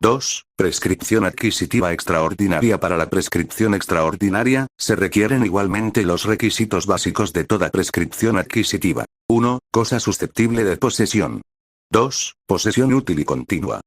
2. Prescripción adquisitiva extraordinaria. Para la prescripción extraordinaria, se requieren igualmente los requisitos básicos de toda prescripción adquisitiva. 1. Cosa susceptible de posesión. 2. Posesión útil y continua.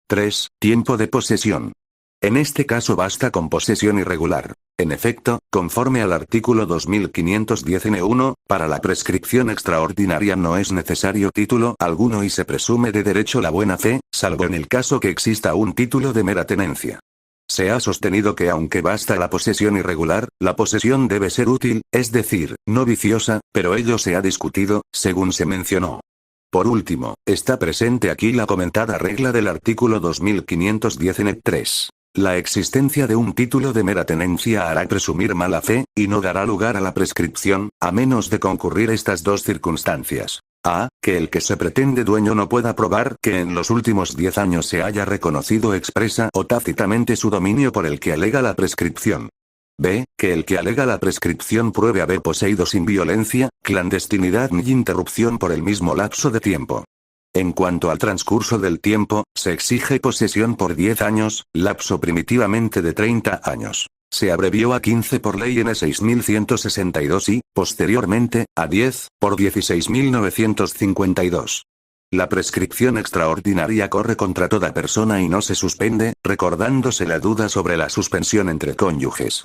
3. Tiempo de posesión. En este caso basta con posesión irregular. En efecto, conforme al artículo 2510 N1, para la prescripción extraordinaria no es necesario título alguno y se presume de derecho la buena fe, salvo en el caso que exista un título de mera tenencia. Se ha sostenido que aunque basta la posesión irregular, la posesión debe ser útil, es decir, no viciosa, pero ello se ha discutido, según se mencionó. Por último, está presente aquí la comentada regla del artículo 2510 N3. La existencia de un título de mera tenencia hará presumir mala fe, y no dará lugar a la prescripción, a menos de concurrir estas dos circunstancias. A. Que el que se pretende dueño no pueda probar que en los últimos 10 años se haya reconocido expresa o tácitamente su dominio por el que alega la prescripción. B. Que el que alega la prescripción pruebe haber poseído sin violencia, clandestinidad ni interrupción por el mismo lapso de tiempo. En cuanto al transcurso del tiempo, se exige posesión por 10 años, lapso primitivamente de 30 años. Se abrevió a 15 por ley N 6162 y, posteriormente, a 10, por 16.952. La prescripción extraordinaria corre contra toda persona y no se suspende, recordándose la duda sobre la suspensión entre cónyuges.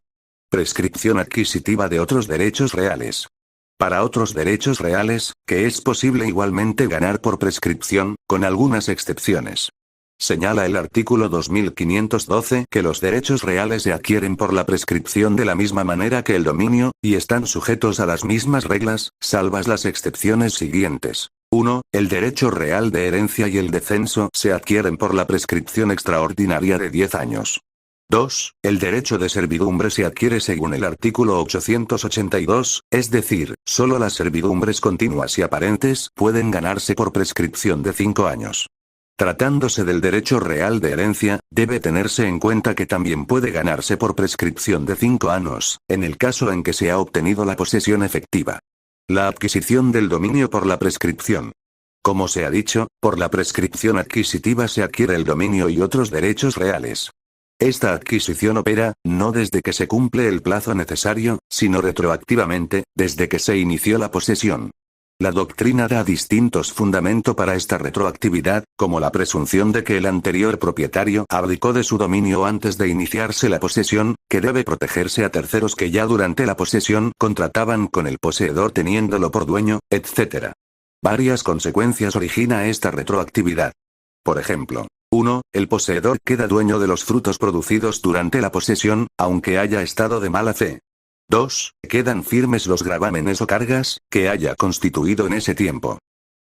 Prescripción adquisitiva de otros derechos reales. Para otros derechos reales, que es posible igualmente ganar por prescripción, con algunas excepciones. Señala el artículo 2512 que los derechos reales se adquieren por la prescripción de la misma manera que el dominio, y están sujetos a las mismas reglas, salvas las excepciones siguientes. 1. El derecho real de herencia y el descenso se adquieren por la prescripción extraordinaria de 10 años. 2. El derecho de servidumbre se adquiere según el artículo 882, es decir, solo las servidumbres continuas y aparentes pueden ganarse por prescripción de 5 años. Tratándose del derecho real de herencia, debe tenerse en cuenta que también puede ganarse por prescripción de 5 años, en el caso en que se ha obtenido la posesión efectiva. La adquisición del dominio por la prescripción. Como se ha dicho, por la prescripción adquisitiva se adquiere el dominio y otros derechos reales. Esta adquisición opera, no desde que se cumple el plazo necesario, sino retroactivamente, desde que se inició la posesión. La doctrina da distintos fundamentos para esta retroactividad, como la presunción de que el anterior propietario abdicó de su dominio antes de iniciarse la posesión, que debe protegerse a terceros que ya durante la posesión contrataban con el poseedor teniéndolo por dueño, etc. Varias consecuencias origina esta retroactividad. Por ejemplo, 1. El poseedor queda dueño de los frutos producidos durante la posesión, aunque haya estado de mala fe. 2. Quedan firmes los gravámenes o cargas que haya constituido en ese tiempo.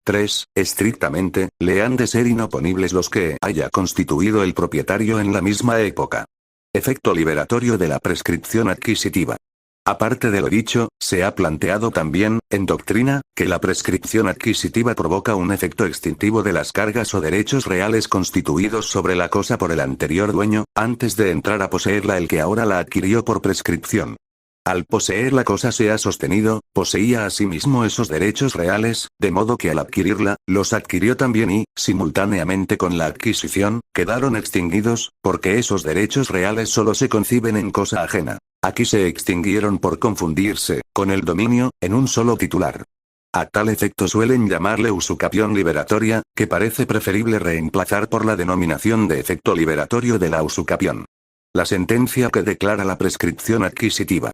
3. Estrictamente, le han de ser inoponibles los que haya constituido el propietario en la misma época. Efecto liberatorio de la prescripción adquisitiva. Aparte de lo dicho, se ha planteado también, en doctrina, que la prescripción adquisitiva provoca un efecto extintivo de las cargas o derechos reales constituidos sobre la cosa por el anterior dueño, antes de entrar a poseerla el que ahora la adquirió por prescripción. Al poseer la cosa se ha sostenido, poseía asimismo esos derechos reales, de modo que al adquirirla, los adquirió también y, simultáneamente con la adquisición, quedaron extinguidos, porque esos derechos reales solo se conciben en cosa ajena. Aquí se extinguieron por confundirse, con el dominio, en un solo titular. A tal efecto suelen llamarle usucapión liberatoria, que parece preferible reemplazar por la denominación de efecto liberatorio de la usucapión. La sentencia que declara la prescripción adquisitiva.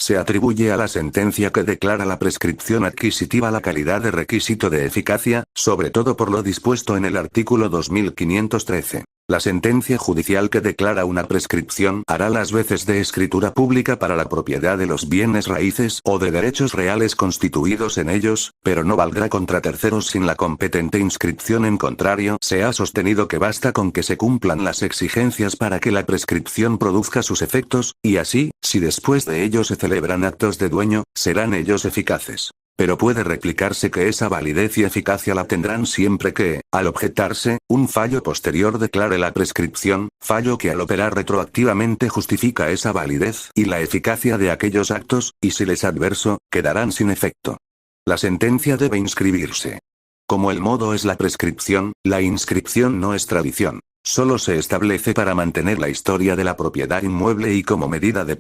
Se atribuye a la sentencia que declara la prescripción adquisitiva la calidad de requisito de eficacia, sobre todo por lo dispuesto en el artículo 2513. La sentencia judicial que declara una prescripción hará las veces de escritura pública para la propiedad de los bienes raíces o de derechos reales constituidos en ellos, pero no valdrá contra terceros sin la competente inscripción. En contrario, se ha sostenido que basta con que se cumplan las exigencias para que la prescripción produzca sus efectos, y así, si después de ello se celebran actos de dueño, serán ellos eficaces. Pero puede replicarse que esa validez y eficacia la tendrán siempre que, al objetarse, un fallo posterior declare la prescripción, fallo que al operar retroactivamente justifica esa validez y la eficacia de aquellos actos, y si les adverso, quedarán sin efecto. La sentencia debe inscribirse. Como el modo es la prescripción, la inscripción no es tradición. Solo se establece para mantener la historia de la propiedad inmueble y como medida de